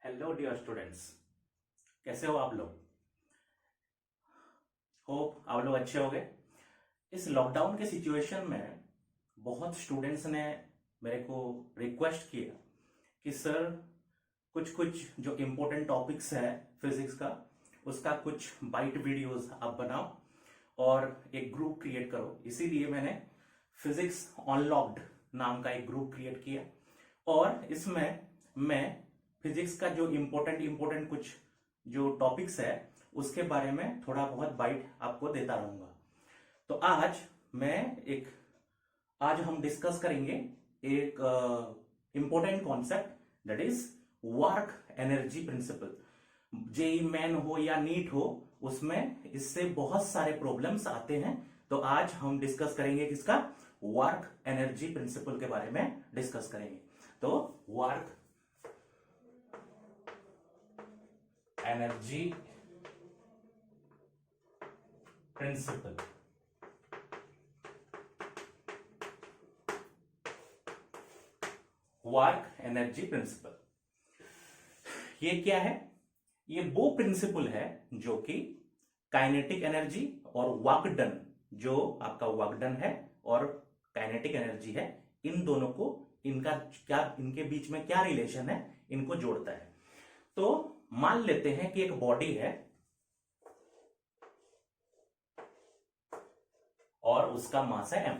Hello dear students, कैसे हो आप लोग। होप आप लोग अच्छे होंगे। इस लॉकडाउन के सिचुएशन में बहुत स्टूडेंट्स ने मेरे को रिक्वेस्ट किया कि सर कुछ कुछ जो इम्पोर्टेंट टॉपिक्स है फिजिक्स का, उसका कुछ बाइट वीडियोस आप बनाओ और एक ग्रुप क्रिएट करो। इसीलिए मैंने फिजिक्स अनलॉक्ड नाम का एक ग्रुप क्रिएट किया और इसमें मैं फिजिक्स का जो इम्पोर्टेंट कुछ जो टॉपिक्स है उसके बारे में थोड़ा बहुत बाइट आपको देता रहूंगा। तो आज हम डिस्कस करेंगे एक important concept, that is work energy principle. JEE Main हो या नीट हो, उसमें इससे बहुत सारे प्रॉब्लम्स आते हैं। तो आज हम डिस्कस करेंगे किसका, वर्क एनर्जी प्रिंसिपल के बारे में डिस्कस करेंगे। तो work energy principal, work energy principal ये क्या है? ये वो प्रिंसिपल है जो कि काइनेटिक एनर्जी और वर्क डन, जो आपका वर्क डन है और काइनेटिक एनर्जी है, इन दोनों को इनके बीच में क्या रिलेशन है, इनको जोड़ता है। तो मान लेते हैं कि एक बॉडी है और उसका मास है m।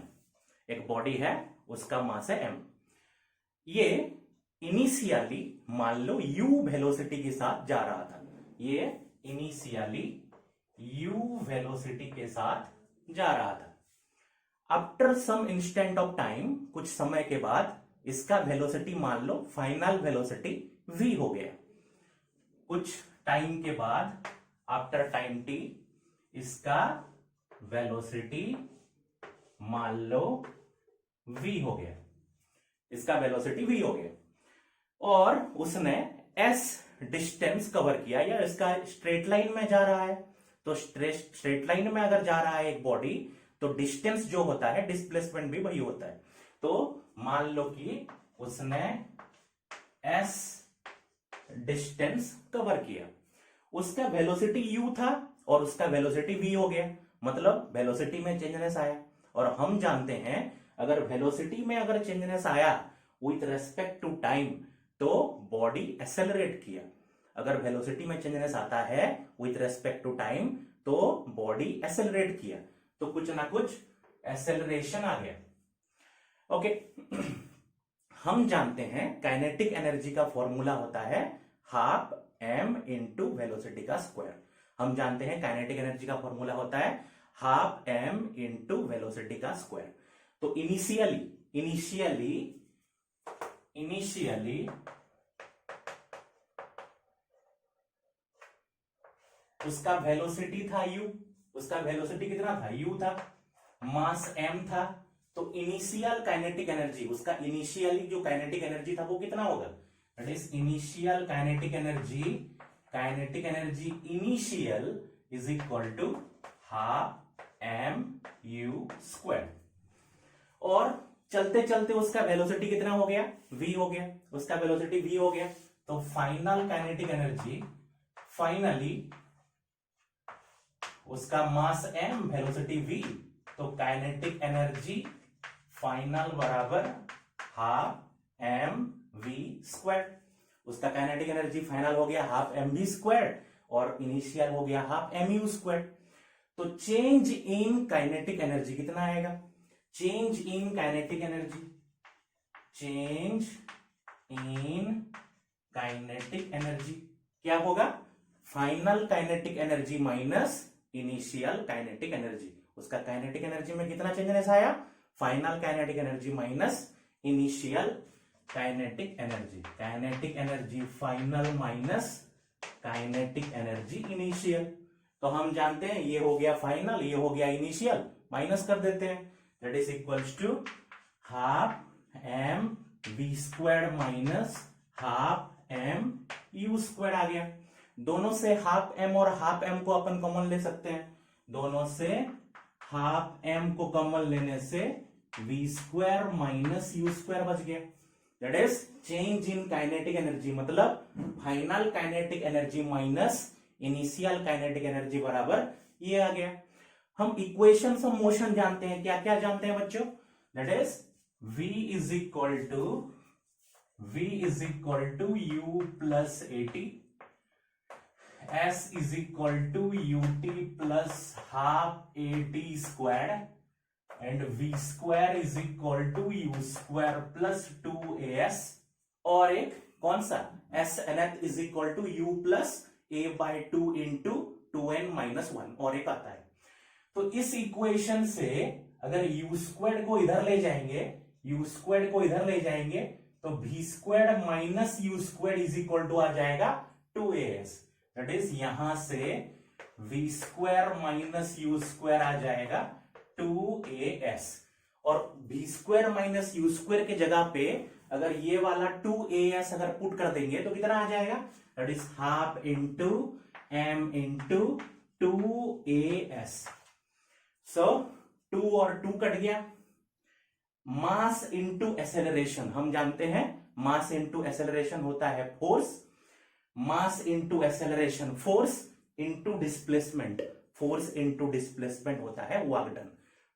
एक बॉडी है, उसका मास है m। ये इनिशियली मान लो u वेलोसिटी के साथ जा रहा था। ये इनिशियली u वेलोसिटी के साथ जा रहा था। After some instant of time, कुछ समय के बाद इसका वेलोसिटी मान लो फाइनल वेलोसिटी v हो गया। कुछ टाइम के बाद, आफ्टर टाइम t, इसका वेलोसिटी मान लो v हो गया। इसका वेलोसिटी v हो गया और उसने s डिस्टेंस कवर किया, या इसका स्ट्रेट लाइन में जा रहा है। तो स्ट्रेट लाइन में अगर जा रहा है एक बॉडी, तो डिस्टेंस जो होता है, डिस्प्लेसमेंट भी वही होता है। तो मान लो कि उसने s डिस्टेंस कवर किया, उसका वेलोसिटी u था और उसका वेलोसिटी v हो गया, मतलब वेलोसिटी में चेंजनेस आया। और हम जानते हैं अगर वेलोसिटी में अगर चेंजनेस आया विथ रेस्पेक्ट टू टाइम, तो बॉडी एक्सेलरेट किया। अगर वेलोसिटी में चेंजनेस आता है विथ रेस्पेक्ट टू टाइम, तो बॉडी एक्सेलरेट किया, तो कुछ ना कुछ एक्सेलरेशन आ गया। ओके हम जानते हैं काइनेटिक एनर्जी का फॉर्मूला होता है हाफ m इंटू वेलोसिटी का स्क्वायर। हम जानते हैं काइनेटिक एनर्जी का फॉर्मूला होता है हाफ m इंटू वेलोसिटी का स्क्वायर। तो इनिशियली उसका वेलोसिटी था u, उसका वेलोसिटी कितना था, u था, मास m था। तो इनिशियल काइनेटिक एनर्जी, उसका इनिशियली जो काइनेटिक एनर्जी था वो कितना होगा, that is initial kinetic energy initial is equal to half m u square. और चलते चलते उसका वेलोसिटी कितना हो गया, v हो गया, उसका वेलोसिटी v हो गया। तो फाइनल काइनेटिक एनर्जी, फाइनली उसका मास m, वेलोसिटी v, तो काइनेटिक एनर्जी फाइनल बराबर हाफ m v स्क्वायर। उसका काइनेटिक एनर्जी फाइनल हो गया हाफ m v स्क्वायर और इनिशियल हो गया हाफ m u स्क्वायर। तो चेंज इन काइनेटिक एनर्जी कितना आएगा, चेंज इन काइनेटिक एनर्जी क्या होगा, final kinetic energy minus initial kinetic energy. उसका काइनेटिक एनर्जी में कितना चेंजेस आया, final kinetic energy minus initial kinetic energy final minus kinetic energy initial. तो हम जानते हैं ये हो गया फाइनल, ये हो गया इनिशियल, माइनस कर देते हैं, that is equals to half m v square minus half m u square आ गया। दोनों से हाफ m और हाफ m को अपन कॉमन ले सकते हैं। दोनों से हाफ m को कॉमन लेने से v square minus u square बच गया। That is change in kinetic energy, मतलब final kinetic energy minus initial kinetic energy बराबर ये आ गया। हम इक्वेशन ऑफ मोशन जानते हैं, क्या क्या जानते हैं बच्चों? That is v is equal to u plus at, s is equal to ut plus half at square, and v square is equal to u square plus 2as, और एक कौन सा s nth is equal to u plus a by 2 into 2n minus 1, और एक आता है। तो इस इक्वेशन से अगर u स्क्वायर को इधर ले जाएंगे, तो v square minus u square is equal to आ जाएगा 2as, दैट इज यहां से v square minus u square आ जाएगा 2as, और v square minus u square के जगह पे अगर ये वाला 2as अगर पुट कर देंगे तो कितना आ जाएगा? That is half into m into 2as। सो 2 और 2 कट गया। मास इंटू एक्सेलरेशन, हम जानते हैं मास इंटू एक्सेलरेशन होता है force, mass into acceleration force into displacement, force into displacement होता है वर्क डन।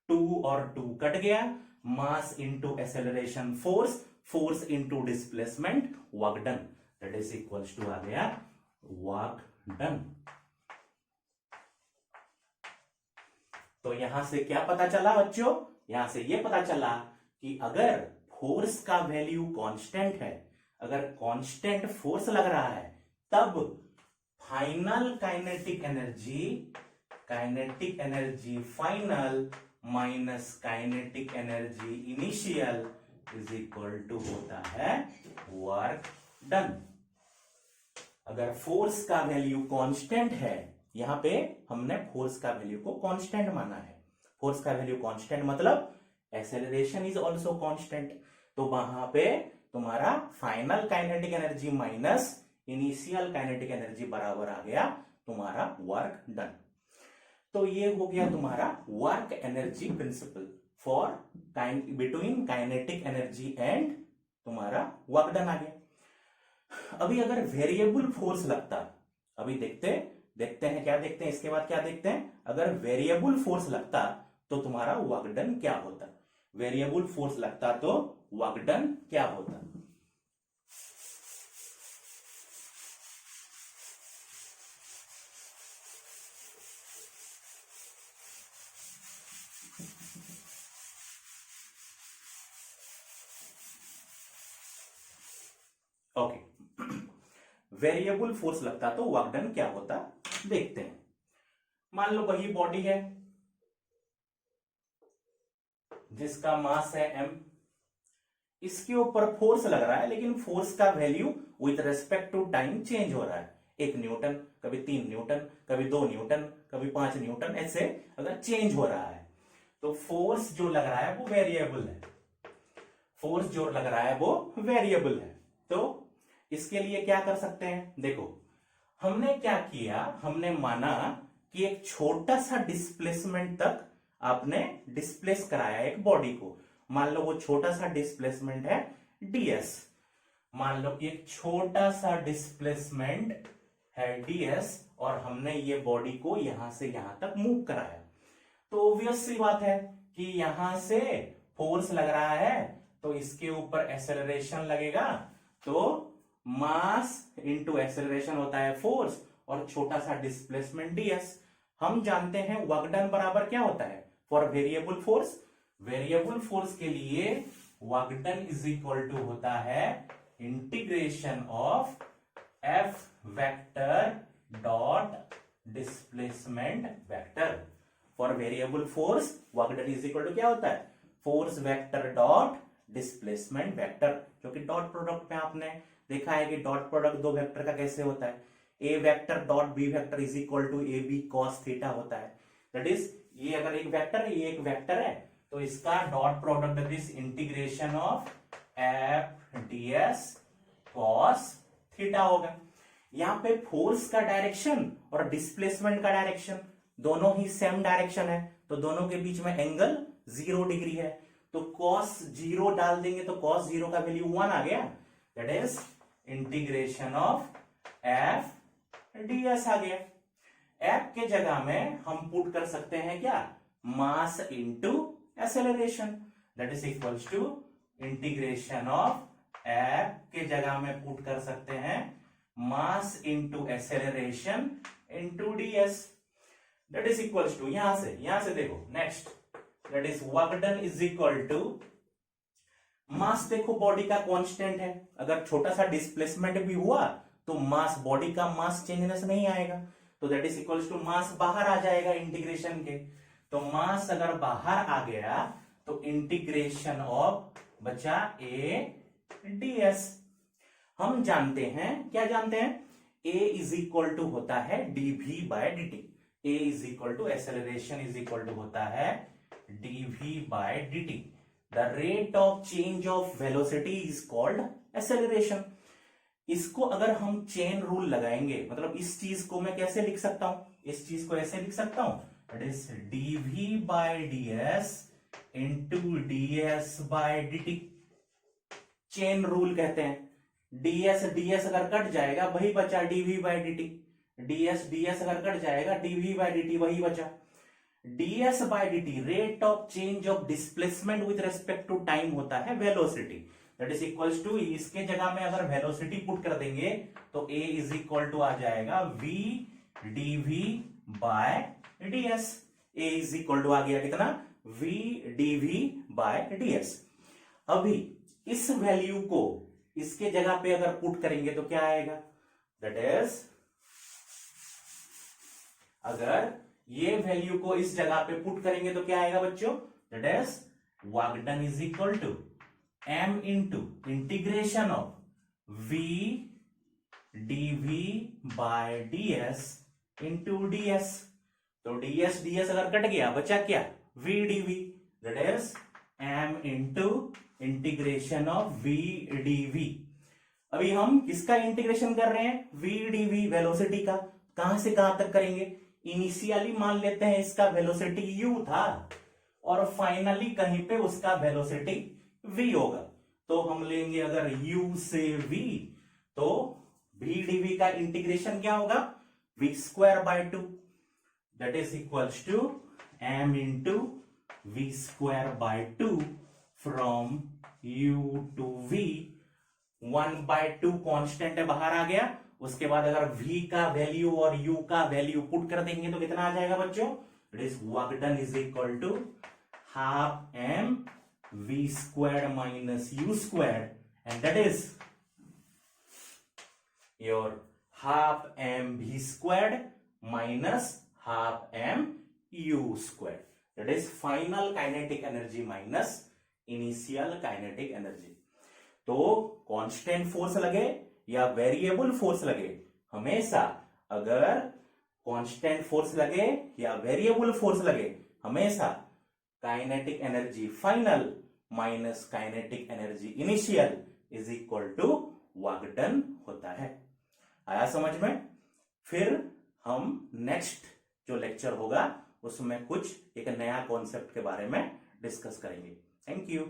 2 और 2 कट गया, mass into acceleration force, force into displacement work done, that is equals to आ गया वर्क डन। तो यहां से क्या पता चला बच्चों? यहां से यह पता चला कि अगर फोर्स का वैल्यू कांस्टेंट है, अगर कांस्टेंट फोर्स लग रहा है, तब final kinetic energy final minus kinetic energy initial is equal to होता है वर्क डन। अगर फोर्स का वैल्यू कांस्टेंट है, यहां पे हमने फोर्स का वैल्यू को कांस्टेंट माना है, फोर्स का वैल्यू कांस्टेंट मतलब एक्सेलरेशन इज ऑल्सो कांस्टेंट, तो वहां पे तुम्हारा final kinetic energy minus initial kinetic energy बराबर आ गया तुम्हारा वर्क डन। तो ये हो गया तुम्हारा work energy principal for between kinetic energy and तुम्हारा वर्क डन आ गया। अभी अगर वेरिएबल फोर्स लगता, अभी देखते हैं क्या देखते हैं, इसके बाद क्या देखते हैं, अगर वेरिएबल फोर्स लगता तो तुम्हारा वर्क डन क्या होता? वेरिएबल फोर्स लगता तो वर्क डन क्या होता? ओके, वेरिएबल फोर्स लगता तो वर्क डन क्या होता देखते हैं। मान लो वही बॉडी है जिसका मास है m, इसके ऊपर फोर्स लग रहा है, लेकिन फोर्स का value with respect to time change हो रहा है, 1 न्यूटन, कभी 3 न्यूटन, कभी 2 न्यूटन, कभी 5 न्यूटन, ऐसे अगर चेंज हो रहा है तो फोर्स जो लग रहा है वो वेरिएबल है, फोर्स जो लग रहा है वो वेरिएबल है। तो इसके लिए क्या कर सकते हैं? देखो, हमने क्या किया, हमने माना कि एक छोटा सा डिस्प्लेसमेंट तक आपने डिस्प्लेस कराया एक बॉडी को। मान लो वो छोटा सा डिस्प्लेसमेंट है ds, मान लो कि एक छोटा सा डिस्प्लेसमेंट है ds, और हमने ये बॉडी को यहां से यहां तक मूव कराया। तो ऑब्वियस सी बात है कि यहां से फोर्स लग रहा है तो इसके ऊपर एक्सेलरेशन लगेगा, तो मास इंटू एक्सेलरेशन होता है फोर्स, और छोटा सा डिस्प्लेसमेंट ds। हम जानते हैं वर्क डन बराबर क्या होता है for variable force, variable force के लिए work done is equal to होता है integration of F vector dot displacement vector. For variable force work done is equal to क्या होता है? Force vector dot displacement vector, जो कि डॉट प्रोडक्ट में आपने देखा है कि डॉट प्रोडक्ट दो वेक्टर का कैसे होता है, A vector dot B vector is equal to A B cos theta होता है। दैट इज ये अगर एक वेक्टर है, ये एक वेक्टर है, तो इसका dot product that is integration of F DS cos theta होगा। यहां पे फोर्स का डायरेक्शन और डिस्प्लेसमेंट का डायरेक्शन दोनों ही सेम डायरेक्शन है, तो दोनों के बीच में एंगल 0 डिग्री है, तो cos 0 डाल देंगे तो cos 0 का वैल्यू 1 आ गया, that is integration of f ds आ गया। f के जगह में हम पुट कर सकते हैं क्या, mass into acceleration, that is equals to integration of f के जगह में पुट कर सकते हैं mass into acceleration into ds, that is equals to यहां से देखो next, that is work done is equal to mass, देखो बॉडी का कांस्टेंट है, अगर छोटा सा डिस्प्लेसमेंट भी हुआ तो मास, बॉडी का मास चेंजनेस नहीं आएगा, तो that is equals to mass बाहर आ जाएगा इंटीग्रेशन के, तो मास अगर बाहर आ गया तो इंटीग्रेशन ऑफ बचा a ds। हम जानते हैं, क्या जानते हैं, a इज इक्वल टू होता है dv by dt, a is equal to acceleration is equal to होता है dv by dt, the rate of change of velocity is called acceleration. इसको अगर हम चेन रूल लगाएंगे, मतलब इस चीज को मैं कैसे लिख सकता हूं, इस चीज को ऐसे लिख सकता हूं, that is dv by ds into ds by dt, chain rule कहते हैं। ds अगर कट जाएगा वही बचा dv बाय dt, ds अगर कट जाएगा dv बाय dt वही बचा। ds by dt rate of change of displacement with respect to time होता है velocity, that is equals to, इसके जगह में अगर वेलोसिटी पुट कर देंगे तो a इज इक्वल टू आ जाएगा v dv by ds, a is equal to आ गया कितना, v dv बाय ds। अभी इस वैल्यू को इसके जगह पे अगर पुट करेंगे तो क्या आएगा, दैट इज, अगर ये वैल्यू को इस जगह पे पुट करेंगे तो क्या आएगा बच्चों, that is work done is equal to m into integration of v dv by ds into ds, तो ds अगर कट गया बचा क्या, v dv, that is m into integration of v dv। अभी हम किसका इंटीग्रेशन कर रहे हैं, v dv वेलोसिटी का, कहां से कहां तक करेंगे, इनिशियली मान लेते हैं इसका वेलोसिटी u था और फाइनली कहीं पे उसका वेलोसिटी v होगा, तो हम लेंगे अगर u से v, तो v dv का इंटीग्रेशन क्या होगा, v square by 2, that is equals to m into v square by 2 from u to v, 1/2 constant है बाहर आ गया, उसके बाद अगर v का वैल्यू और u का वैल्यू पुट कर देंगे तो कितना आ जाएगा बच्चों, it is work done is equal to half m v square minus u square, and that is your half m v square minus half m u square, that is final kinetic energy minus initial kinetic energy. तो constant force लगे या variable force लगे, हमेशा अगर constant force लगे या variable force लगे, हमेशा kinetic energy final minus kinetic energy initial is equal to work done होता है। आया समझ में? फिर हम नेक्स्ट जो लेक्चर होगा उसमें कुछ एक नया कॉन्सेप्ट के बारे में डिस्कस करेंगे। Thank you.